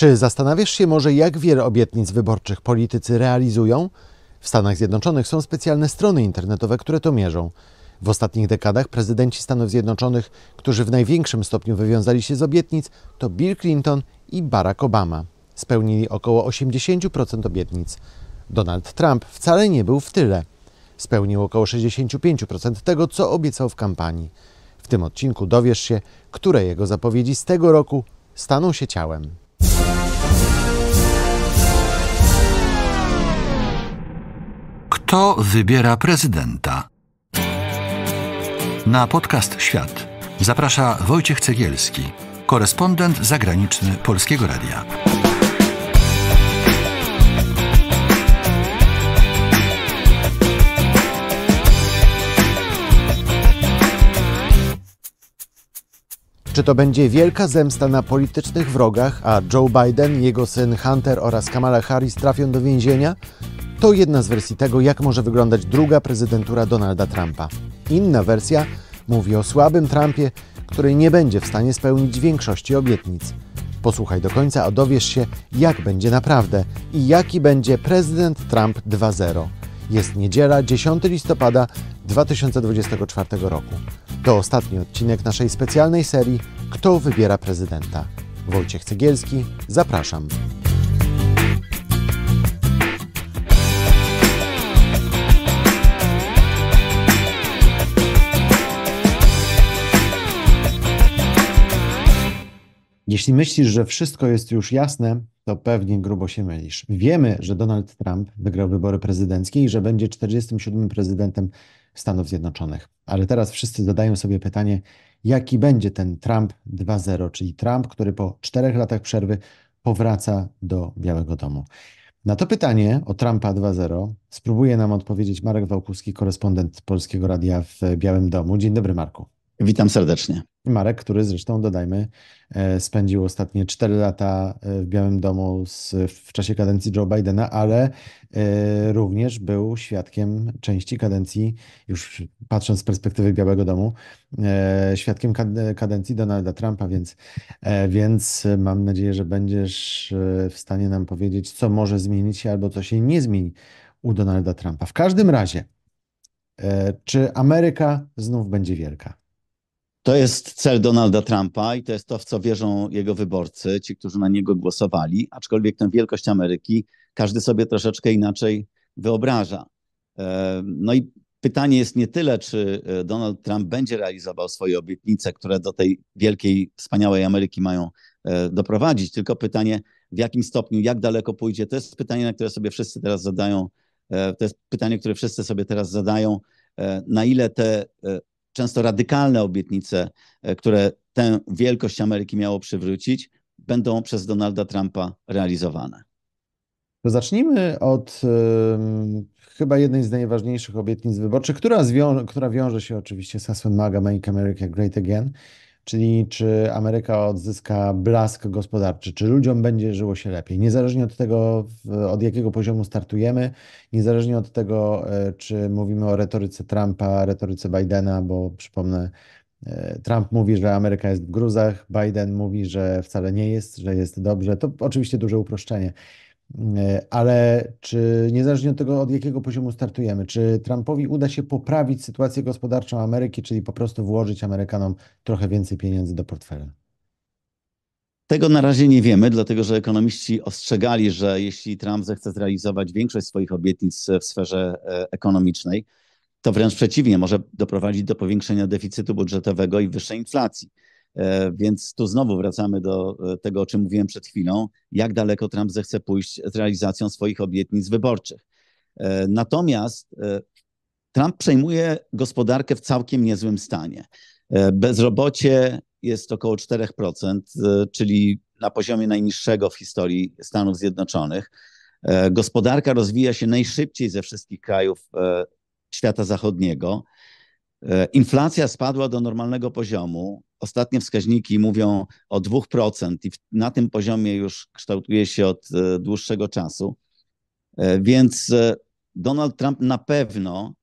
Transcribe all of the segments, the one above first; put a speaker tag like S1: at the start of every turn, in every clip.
S1: Czy zastanawiasz się może, jak wiele obietnic wyborczych politycy realizują? W Stanach Zjednoczonych są specjalne strony internetowe, które to mierzą. W ostatnich dekadach prezydenci Stanów Zjednoczonych, którzy w największym stopniu wywiązali się z obietnic, to Bill Clinton i Barack Obama. Spełnili około 80% obietnic. Donald Trump wcale nie był w tyle. Spełnił około 65% tego, co obiecał w kampanii. W tym odcinku dowiesz się, które jego zapowiedzi z tego roku staną się ciałem.
S2: Kto wybiera prezydenta? Na podcast Świat zaprasza Wojciech Cegielski, korespondent zagraniczny Polskiego Radia.
S1: Czy to będzie wielka zemsta na politycznych wrogach, a Joe Biden, jego syn Hunter oraz Kamala Harris trafią do więzienia? To jedna z wersji tego, jak może wyglądać druga prezydentura Donalda Trumpa. Inna wersja mówi o słabym Trumpie, który nie będzie w stanie spełnić większości obietnic. Posłuchaj do końca, a dowiesz się, jak będzie naprawdę i jaki będzie prezydent Trump 2.0. Jest niedziela, 10 listopada 2024 roku. To ostatni odcinek naszej specjalnej serii Kto wybiera prezydenta? Wojciech Cegielski, zapraszam. Jeśli myślisz, że wszystko jest już jasne, to pewnie grubo się mylisz. Wiemy, że Donald Trump wygrał wybory prezydenckie i że będzie 47. prezydentem Stanów Zjednoczonych. Ale teraz wszyscy zadają sobie pytanie, jaki będzie ten Trump 2.0, czyli Trump, który po 4 latach przerwy powraca do Białego Domu. Na to pytanie o Trumpa 2.0 spróbuje nam odpowiedzieć Marek Wałkuski, korespondent Polskiego Radia w Białym Domu. Dzień dobry, Marku.
S3: Witam serdecznie.
S1: Marek, który zresztą, dodajmy, spędził ostatnie 4 lata w Białym Domu w czasie kadencji Joe Bidena, ale również był świadkiem części kadencji, już patrząc z perspektywy Białego Domu, świadkiem kadencji Donalda Trumpa, więc mam nadzieję, że będziesz w stanie nam powiedzieć, co może zmienić się albo co się nie zmieni u Donalda Trumpa. W każdym razie, czy Ameryka znów będzie wielka?
S3: To jest cel Donalda Trumpa i to jest to, w co wierzą jego wyborcy, ci, którzy na niego głosowali, aczkolwiek tę wielkość Ameryki każdy sobie troszeczkę inaczej wyobraża. No i pytanie jest nie tyle, czy Donald Trump będzie realizował swoje obietnice, które do tej wielkiej, wspaniałej Ameryki mają doprowadzić, tylko pytanie, w jakim stopniu, jak daleko pójdzie. To jest pytanie, na które sobie wszyscy teraz zadają. To jest pytanie, które wszyscy sobie teraz zadają, na ile te często radykalne obietnice, które tę wielkość Ameryki miało przywrócić, będą przez Donalda Trumpa realizowane.
S1: To zacznijmy od chyba jednej z najważniejszych obietnic wyborczych, która wiąże się oczywiście z hasłem MAGA, Make America Great Again, czyli czy Ameryka odzyska blask gospodarczy, czy ludziom będzie żyło się lepiej. Niezależnie od tego, od jakiego poziomu startujemy, niezależnie od tego, czy mówimy o retoryce Trumpa, retoryce Bidena, bo przypomnę, Trump mówi, że Ameryka jest w gruzach, Biden mówi, że wcale nie jest, że jest dobrze. To oczywiście duże uproszczenie. Ale czy niezależnie od tego, od jakiego poziomu startujemy, czy Trumpowi uda się poprawić sytuację gospodarczą Ameryki, czyli po prostu włożyć Amerykanom trochę więcej pieniędzy do portfela?
S3: Tego na razie nie wiemy, dlatego że ekonomiści ostrzegali, że jeśli Trump zechce zrealizować większość swoich obietnic w sferze ekonomicznej, to wręcz przeciwnie, może doprowadzić do powiększenia deficytu budżetowego i wyższej inflacji. Więc tu znowu wracamy do tego, o czym mówiłem przed chwilą, jak daleko Trump zechce pójść z realizacją swoich obietnic wyborczych. Natomiast Trump przejmuje gospodarkę w całkiem niezłym stanie. Bezrobocie jest około 4%, czyli na poziomie najniższego w historii Stanów Zjednoczonych. Gospodarka rozwija się najszybciej ze wszystkich krajów świata zachodniego. Inflacja spadła do normalnego poziomu. Ostatnie wskaźniki mówią o 2% i na tym poziomie już kształtuje się od dłuższego czasu. Więc Donald Trump na pewno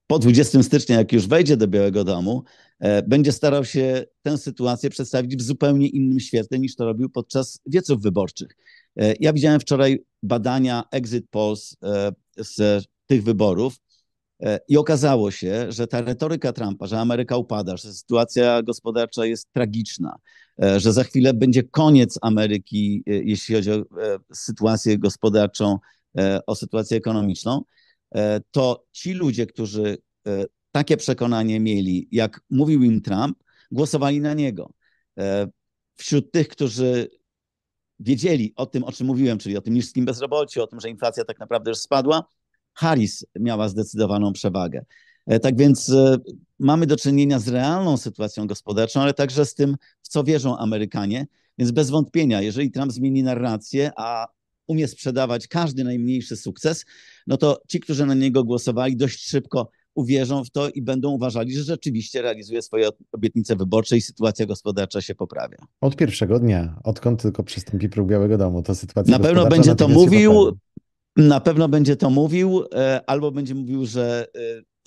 S3: po 20 stycznia, jak już wejdzie do Białego Domu, będzie starał się tę sytuację przedstawić w zupełnie innym świetle niż to robił podczas wieców wyborczych. Ja widziałem wczoraj badania exit polls z tych wyborów i okazało się, że ta retoryka Trumpa, że Ameryka upada, że sytuacja gospodarcza jest tragiczna, że za chwilę będzie koniec Ameryki, jeśli chodzi o sytuację gospodarczą, o sytuację ekonomiczną, to ci ludzie, którzy takie przekonanie mieli, jak mówił im Trump, głosowali na niego. Wśród tych, którzy wiedzieli o tym, o czym mówiłem, czyli o tym niskim bezrobociu, o tym, że inflacja tak naprawdę już spadła, Harris miała zdecydowaną przewagę. Tak więc mamy do czynienia z realną sytuacją gospodarczą, ale także z tym, w co wierzą Amerykanie. Więc bez wątpienia, jeżeli Trump zmieni narrację, a umie sprzedawać każdy najmniejszy sukces, no to ci, którzy na niego głosowali, dość szybko uwierzą w to i będą uważali, że rzeczywiście realizuje swoje obietnice wyborcze i sytuacja gospodarcza się poprawia.
S1: Od pierwszego dnia, odkąd tylko przystąpi próg Białego Domu, to sytuacja
S3: Na pewno
S1: gospodarcza
S3: będzie to
S1: natychmiast się
S3: mówił,
S1: poprawi.
S3: na pewno będzie to mówił, albo będzie mówił, że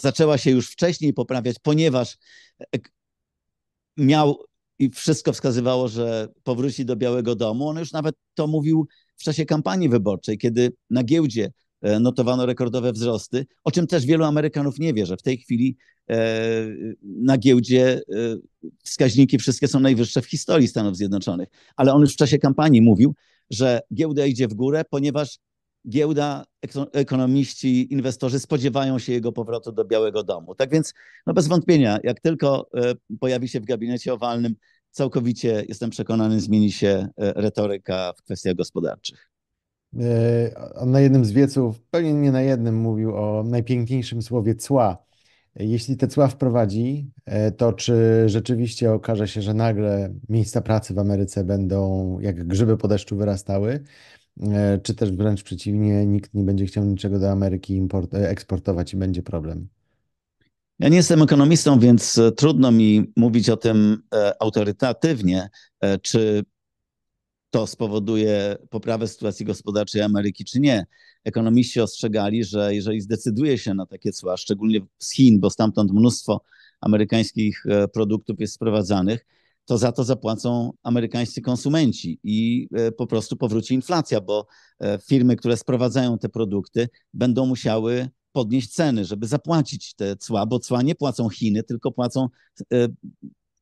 S3: zaczęła się już wcześniej poprawiać, ponieważ miał i wszystko wskazywało, że powróci do Białego Domu. On już nawet to mówił w czasie kampanii wyborczej, kiedy na giełdzie notowano rekordowe wzrosty, o czym też wielu Amerykanów nie wie, że w tej chwili na giełdzie wskaźniki wszystkie są najwyższe w historii Stanów Zjednoczonych. Ale on już w czasie kampanii mówił, że giełda idzie w górę, ponieważ giełda, ekonomiści, inwestorzy spodziewają się jego powrotu do Białego Domu. Tak więc no bez wątpienia, jak tylko pojawi się w gabinecie owalnym, całkowicie jestem przekonany, zmieni się retoryka w kwestiach gospodarczych.
S1: On na jednym z wieców, pewnie nie na jednym, mówił o najpiękniejszym słowie cła. Jeśli te cła wprowadzi, to czy rzeczywiście okaże się, że nagle miejsca pracy w Ameryce będą jak grzyby po deszczu wyrastały, czy też wręcz przeciwnie, nikt nie będzie chciał niczego do Ameryki eksportować i będzie problem?
S3: Ja nie jestem ekonomistą, więc trudno mi mówić o tym autorytatywnie, czy to spowoduje poprawę sytuacji gospodarczej Ameryki, czy nie. Ekonomiści ostrzegali, że jeżeli zdecyduje się na takie cła, szczególnie z Chin, bo stamtąd mnóstwo amerykańskich produktów jest sprowadzanych, to za to zapłacą amerykańscy konsumenci i po prostu powróci inflacja, bo firmy, które sprowadzają te produkty, będą musiały podnieść ceny, żeby zapłacić te cła, bo cła nie płacą Chiny, tylko płacą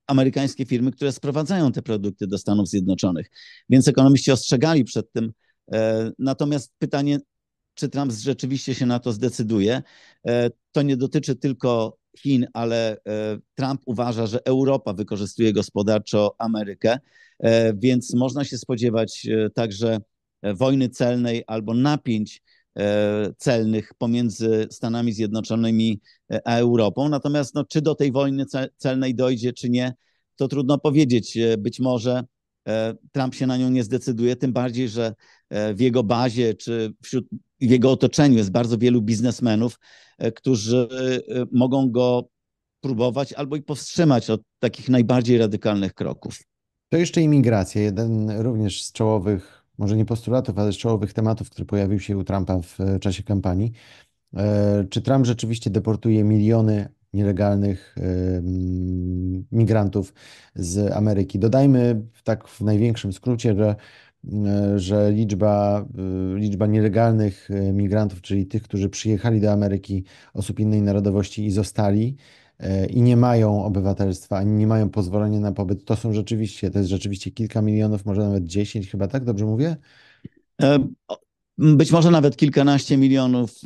S3: amerykańskie firmy, które sprowadzają te produkty do Stanów Zjednoczonych. Więc ekonomiści ostrzegali przed tym. Natomiast pytanie, czy Trump rzeczywiście się na to zdecyduje, to nie dotyczy tylko Chin, ale Trump uważa, że Europa wykorzystuje gospodarczo Amerykę, więc można się spodziewać także wojny celnej albo napięć celnych pomiędzy Stanami Zjednoczonymi a Europą. Natomiast no, czy do tej wojny celnej dojdzie, czy nie, to trudno powiedzieć. Być może Trump się na nią nie zdecyduje, tym bardziej, że w jego bazie czy w jego otoczeniu jest bardzo wielu biznesmenów, którzy mogą go próbować albo i powstrzymać od takich najbardziej radykalnych kroków.
S1: To jeszcze imigracja, jeden również z czołowych, może nie postulatów, ale z czołowych tematów, który pojawił się u Trumpa w czasie kampanii. Czy Trump rzeczywiście deportuje miliony nielegalnych migrantów z Ameryki? Dodajmy tak w największym skrócie, że liczba nielegalnych migrantów, czyli tych, którzy przyjechali do Ameryki, osób innej narodowości i zostali, i nie mają obywatelstwa, ani nie mają pozwolenia na pobyt, to jest rzeczywiście kilka milionów, może nawet 10, chyba tak, dobrze mówię?
S3: Być może nawet kilkanaście milionów.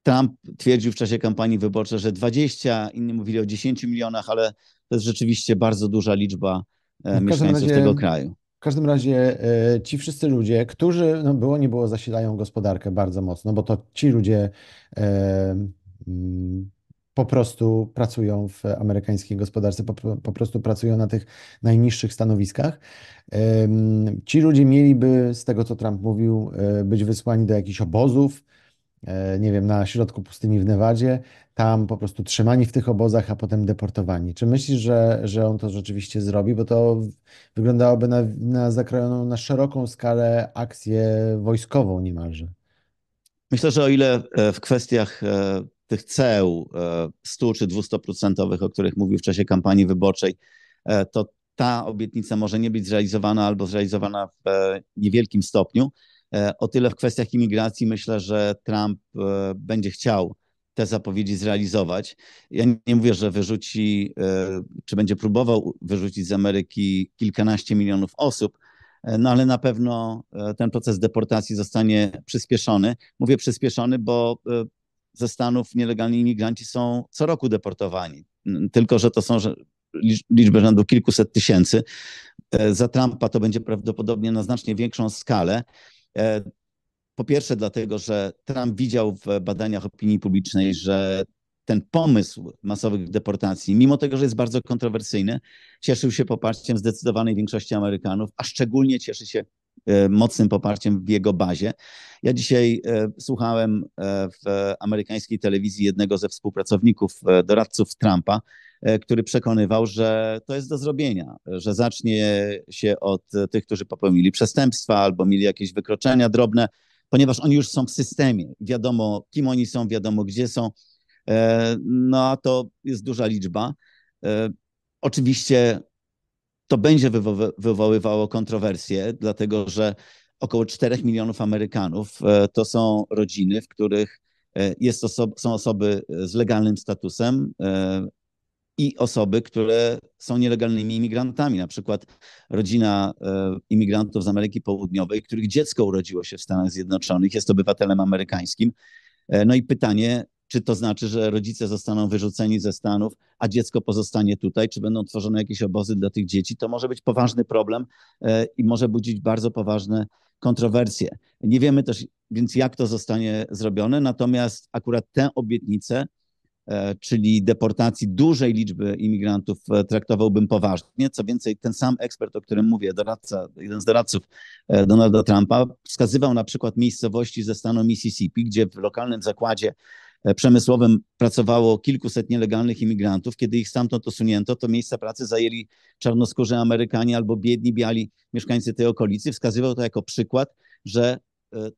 S3: Trump twierdził w czasie kampanii wyborczej, że 20, inni mówili o 10 milionach, ale to jest rzeczywiście bardzo duża liczba mieszkańców tego kraju.
S1: W każdym razie ci wszyscy ludzie, którzy, no było nie było, zasilają gospodarkę bardzo mocno, bo to ci ludzie po prostu pracują w amerykańskiej gospodarce, po prostu pracują na tych najniższych stanowiskach. Ci ludzie mieliby, z tego co Trump mówił, być wysłani do jakichś obozów, nie wiem, na środku pustyni w Nevadzie, tam po prostu trzymani w tych obozach, a potem deportowani. Czy myślisz, że on to rzeczywiście zrobi? Bo to wyglądałoby na zakrojoną na szeroką skalę akcję wojskową niemalże.
S3: Myślę, że o ile w kwestiach tych ceł 100 czy 200%, o których mówił w czasie kampanii wyborczej, to ta obietnica może nie być zrealizowana albo zrealizowana w niewielkim stopniu. O tyle w kwestiach imigracji myślę, że Trump będzie chciał te zapowiedzi zrealizować. Ja nie mówię, że wyrzuci, czy będzie próbował wyrzucić z Ameryki kilkanaście milionów osób, no ale na pewno ten proces deportacji zostanie przyspieszony. Mówię przyspieszony, bo ze Stanów nielegalni imigranci są co roku deportowani. Tylko że to są liczby rzędu kilkuset tysięcy. Za Trumpa to będzie prawdopodobnie na znacznie większą skalę. Po pierwsze dlatego, że Trump widział w badaniach opinii publicznej, że ten pomysł masowych deportacji, mimo tego, że jest bardzo kontrowersyjny, cieszył się poparciem zdecydowanej większości Amerykanów, a szczególnie cieszy się mocnym poparciem w jego bazie. Ja dzisiaj słuchałem w amerykańskiej telewizji jednego ze współpracowników, doradców Trumpa, który przekonywał, że to jest do zrobienia, że zacznie się od tych, którzy popełnili przestępstwa albo mieli jakieś wykroczenia drobne, ponieważ oni już są w systemie. Wiadomo, kim oni są, wiadomo, gdzie są. No a to jest duża liczba. Oczywiście to będzie wywoływało kontrowersje, dlatego że około 4 milionów Amerykanów to są rodziny, w których są osoby z legalnym statusem i osoby, które są nielegalnymi imigrantami. Na przykład rodzina imigrantów z Ameryki Południowej, których dziecko urodziło się w Stanach Zjednoczonych, jest obywatelem amerykańskim. No i pytanie, czy to znaczy, że rodzice zostaną wyrzuceni ze Stanów, a dziecko pozostanie tutaj? Czy będą tworzone jakieś obozy dla tych dzieci? To może być poważny problem i może budzić bardzo poważne kontrowersje. Nie wiemy też więc, jak to zostanie zrobione, natomiast akurat tę obietnicę, czyli deportacji dużej liczby imigrantów, traktowałbym poważnie. Co więcej, ten sam ekspert, o którym mówię, jeden z doradców Donalda Trumpa, wskazywał na przykład miejscowości ze stanu Mississippi, gdzie w lokalnym zakładzie przemysłowym pracowało kilkuset nielegalnych imigrantów. Kiedy ich stamtąd usunięto, to miejsca pracy zajęli czarnoskórzy Amerykanie albo biedni, biali mieszkańcy tej okolicy. Wskazywał to jako przykład, że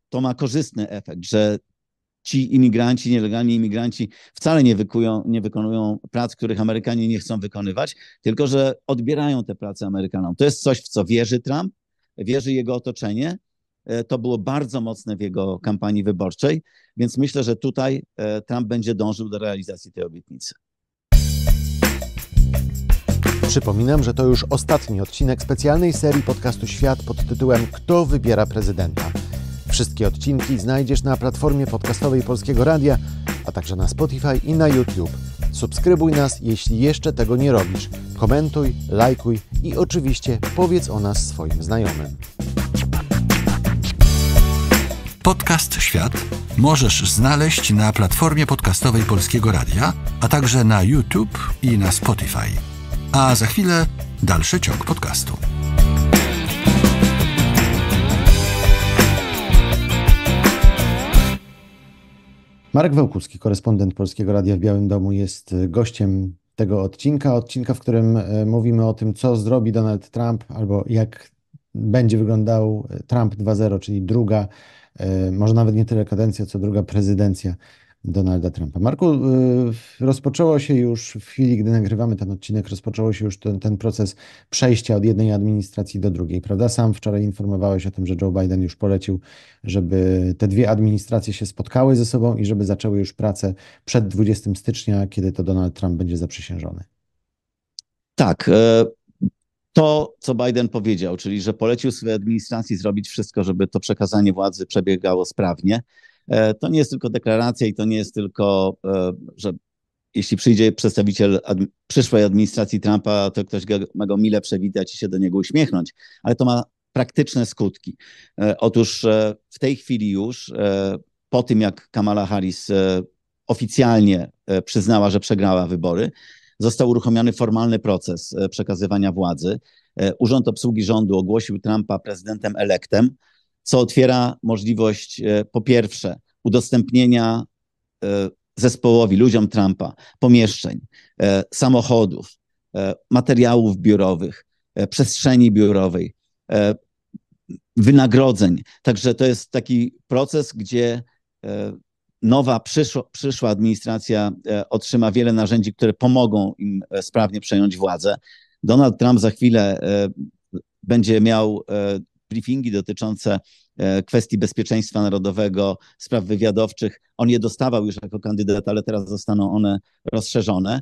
S3: to ma korzystny efekt, że ci imigranci, nielegalni imigranci wcale nie wykonują prac, których Amerykanie nie chcą wykonywać, tylko że odbierają te prace Amerykanom. To jest coś, w co wierzy Trump, wierzy jego otoczenie. To było bardzo mocne w jego kampanii wyborczej, więc myślę, że tutaj Trump będzie dążył do realizacji tej obietnicy.
S1: Przypominam, że to już ostatni odcinek specjalnej serii podcastu Świat pod tytułem Kto wybiera prezydenta? Wszystkie odcinki znajdziesz na platformie podcastowej Polskiego Radia, a także na Spotify i na YouTube. Subskrybuj nas, jeśli jeszcze tego nie robisz. Komentuj, lajkuj i oczywiście powiedz o nas swoim znajomym.
S2: Podcast Świat możesz znaleźć na platformie podcastowej Polskiego Radia, a także na YouTube i na Spotify. A za chwilę dalszy ciąg podcastu.
S1: Marek Wełkucki, korespondent Polskiego Radia w Białym Domu, jest gościem tego odcinka, w którym mówimy o tym, co zrobi Donald Trump, albo jak będzie wyglądał Trump 2.0, czyli druga, może nawet nie tyle kadencja, co druga prezydencja Donalda Trumpa. Marku, rozpoczęło się już w chwili, gdy nagrywamy ten odcinek, rozpoczęło się już ten proces przejścia od jednej administracji do drugiej, prawda? Sam wczoraj informowałeś o tym, że Joe Biden już polecił, żeby te dwie administracje się spotkały ze sobą i żeby zaczęły już pracę przed 20 stycznia, kiedy to Donald Trump będzie zaprzysiężony.
S3: Tak, to, co Biden powiedział, czyli że polecił swojej administracji zrobić wszystko, żeby to przekazanie władzy przebiegało sprawnie. To nie jest tylko deklaracja i to nie jest tylko, że jeśli przyjdzie przedstawiciel przyszłej administracji Trumpa, to ktoś ma go mile przywitać i się do niego uśmiechnąć, ale to ma praktyczne skutki. Otóż w tej chwili już, po tym jak Kamala Harris oficjalnie przyznała, że przegrała wybory, został uruchomiony formalny proces przekazywania władzy. Urząd Obsługi Rządu ogłosił Trumpa prezydentem elektem, co otwiera możliwość, po pierwsze, udostępnienia zespołowi, ludziom Trumpa, pomieszczeń, samochodów, materiałów biurowych, przestrzeni biurowej, wynagrodzeń. Także to jest taki proces, gdzie nowa, przyszła administracja otrzyma wiele narzędzi, które pomogą im sprawnie przejąć władzę. Donald Trump za chwilę będzie miał briefingi dotyczące kwestii bezpieczeństwa narodowego, spraw wywiadowczych. On je dostawał już jako kandydat, ale teraz zostaną one rozszerzone.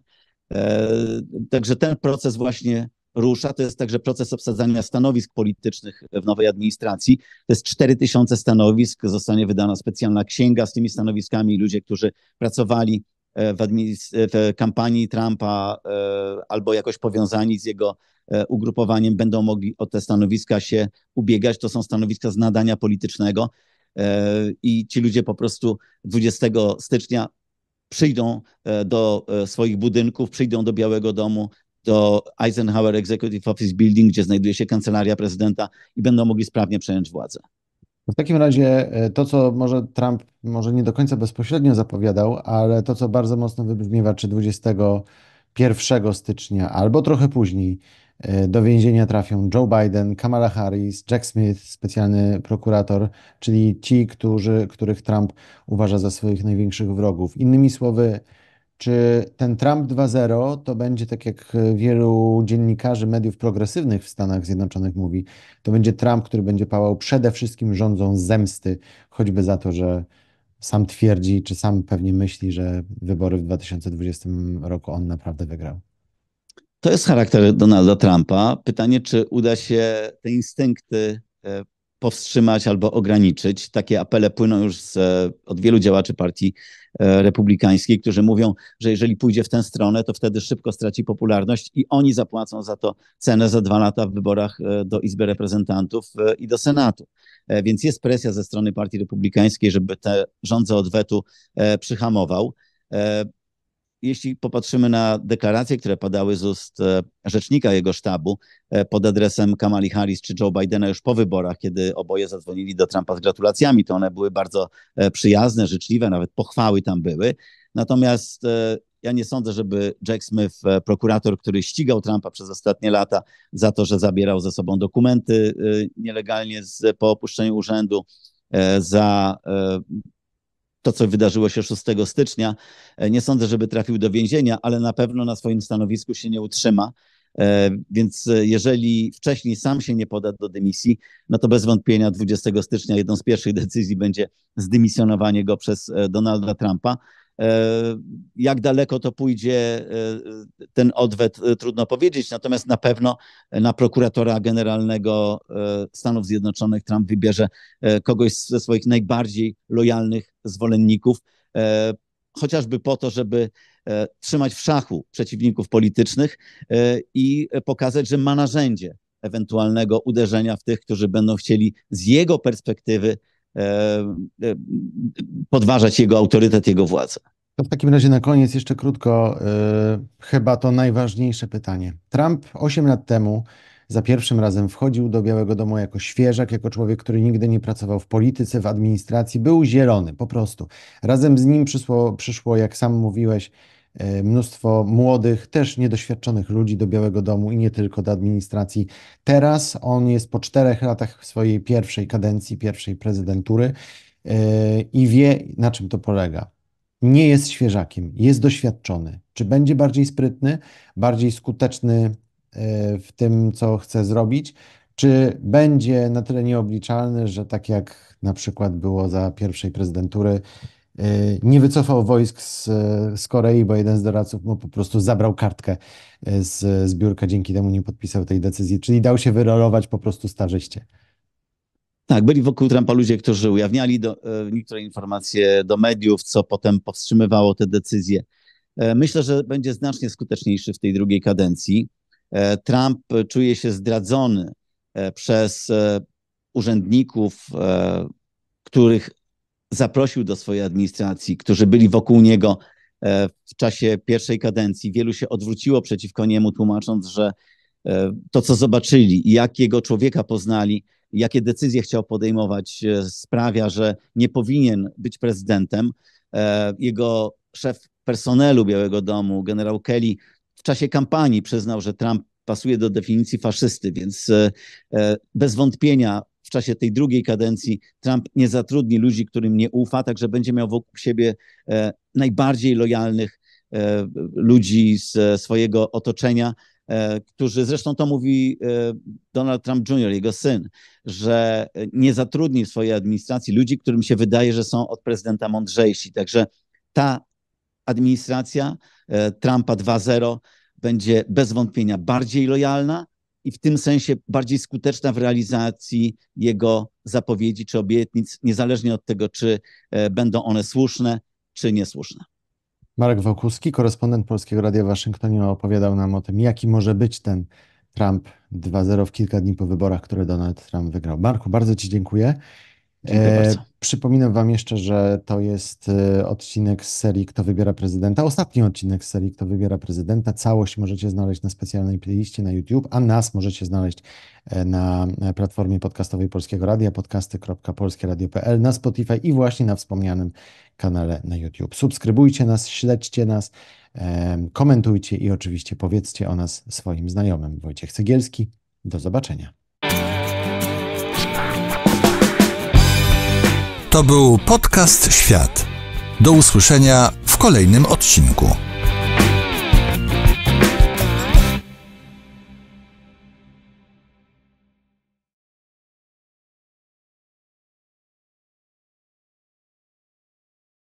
S3: Także ten proces właśnie rusza. To jest także proces obsadzania stanowisk politycznych w nowej administracji. To jest 4000 stanowisk. Zostanie wydana specjalna księga z tymi stanowiskami. Ludzie, którzy pracowali w kampanii Trumpa albo jakoś powiązani z jego ugrupowaniem, będą mogli o te stanowiska się ubiegać. To są stanowiska z nadania politycznego i ci ludzie po prostu 20 stycznia przyjdą do swoich budynków, przyjdą do Białego Domu, do Eisenhower Executive Office Building, gdzie znajduje się kancelaria prezydenta i będą mogli sprawnie przejąć władzę.
S1: W takim razie to, co może Trump może nie do końca bezpośrednio zapowiadał, ale to, co bardzo mocno wybrzmiewa, czy 21 stycznia albo trochę później do więzienia trafią Joe Biden, Kamala Harris, Jack Smith, specjalny prokurator, czyli ci, których Trump uważa za swoich największych wrogów. Innymi słowy, czy ten Trump 2.0 to będzie, tak jak wielu dziennikarzy mediów progresywnych w Stanach Zjednoczonych mówi, to będzie Trump, który będzie pałał przede wszystkim rządzą zemsty, choćby za to, że sam twierdzi, czy sam pewnie myśli, że wybory w 2020 roku on naprawdę wygrał.
S3: To jest charakter Donalda Trumpa. Pytanie, czy uda się te instynkty powstrzymać albo ograniczyć. Takie apele płyną już od wielu działaczy partii republikańskiej, którzy mówią, że jeżeli pójdzie w tę stronę, to wtedy szybko straci popularność i oni zapłacą za to cenę za 2 lata w wyborach do Izby Reprezentantów i do Senatu. Więc jest presja ze strony partii republikańskiej, żeby te żądze odwetu przyhamował. Jeśli popatrzymy na deklaracje, które padały z ust rzecznika jego sztabu pod adresem Kamali Harris czy Joe Bidena już po wyborach, kiedy oboje zadzwonili do Trumpa z gratulacjami, to one były bardzo przyjazne, życzliwe, nawet pochwały tam były. Natomiast ja nie sądzę, żeby Jack Smith, prokurator, który ścigał Trumpa przez ostatnie lata za to, że zabierał ze sobą dokumenty nielegalnie po opuszczeniu urzędu, za to, co wydarzyło się 6 stycznia. Nie sądzę, żeby trafił do więzienia, ale na pewno na swoim stanowisku się nie utrzyma. Więc jeżeli wcześniej sam się nie poda do dymisji, no to bez wątpienia 20 stycznia jedną z pierwszych decyzji będzie zdymisjonowanie go przez Donalda Trumpa. Jak daleko to pójdzie, ten odwet trudno powiedzieć, natomiast na pewno na prokuratora generalnego Stanów Zjednoczonych Trump wybierze kogoś ze swoich najbardziej lojalnych zwolenników, chociażby po to, żeby trzymać w szachu przeciwników politycznych i pokazać, że ma narzędzie ewentualnego uderzenia w tych, którzy będą chcieli z jego perspektywy podważać jego autorytet, jego władzę.
S1: To w takim razie na koniec jeszcze krótko, chyba to najważniejsze pytanie. Trump 8 lat temu za pierwszym razem wchodził do Białego Domu jako świeżak, jako człowiek, który nigdy nie pracował w polityce, w administracji, był zielony po prostu. Razem z nim przyszło, jak sam mówiłeś, mnóstwo młodych, też niedoświadczonych ludzi do Białego Domu i nie tylko do administracji. Teraz on jest po 4 latach swojej pierwszej kadencji, pierwszej prezydentury i wie, na czym to polega. Nie jest świeżakiem, jest doświadczony. Czy będzie bardziej sprytny, bardziej skuteczny w tym, co chce zrobić, czy będzie na tyle nieobliczalny, że tak jak na przykład było za pierwszej prezydentury, nie wycofał wojsk z Korei, bo jeden z doradców mu po prostu zabrał kartkę z biurka, dzięki temu nie podpisał tej decyzji, czyli dał się wyrolować po prostu starzyście.
S3: Tak, byli wokół Trumpa ludzie, którzy ujawniali niektóre informacje do mediów, co potem powstrzymywało te decyzje. Myślę, że będzie znacznie skuteczniejszy w tej drugiej kadencji. Trump czuje się zdradzony przez urzędników, których zaprosił do swojej administracji, którzy byli wokół niego w czasie pierwszej kadencji. Wielu się odwróciło przeciwko niemu, tłumacząc, że to, co zobaczyli i jakiego człowieka poznali, jakie decyzje chciał podejmować, sprawia, że nie powinien być prezydentem. Jego szef personelu Białego Domu, generał Kelly, w czasie kampanii przyznał, że Trump pasuje do definicji faszysty, więc bez wątpienia w czasie tej drugiej kadencji Trump nie zatrudni ludzi, którym nie ufa, także będzie miał wokół siebie najbardziej lojalnych ludzi z swojego otoczenia, którzy, zresztą to mówi Donald Trump Jr., jego syn, że nie zatrudni w swojej administracji ludzi, którym się wydaje, że są od prezydenta mądrzejsi. Także ta administracja Trumpa 2.0 będzie bez wątpienia bardziej lojalna i w tym sensie bardziej skuteczna w realizacji jego zapowiedzi czy obietnic, niezależnie od tego, czy będą one słuszne, czy niesłuszne.
S1: Marek Wokulski, korespondent Polskiego Radia w Waszyngtonie, opowiadał nam o tym, jaki może być ten Trump 2.0 w kilka dni po wyborach, które Donald Trump wygrał. Marku, bardzo Ci dziękuję.
S3: Dziękuję bardzo.
S1: Przypominam Wam jeszcze, że to jest odcinek z serii Kto wybiera prezydenta. Ostatni odcinek z serii Kto wybiera prezydenta. Całość możecie znaleźć na specjalnej playliście na YouTube, a nas możecie znaleźć na platformie podcastowej Polskiego Radia, podcasty.polskieradio.pl, na Spotify i właśnie na wspomnianym kanale na YouTube. Subskrybujcie nas, śledźcie nas, komentujcie i oczywiście powiedzcie o nas swoim znajomym. Wojciech Cegielski, do zobaczenia.
S2: To był podcast Świat. Do usłyszenia w kolejnym odcinku.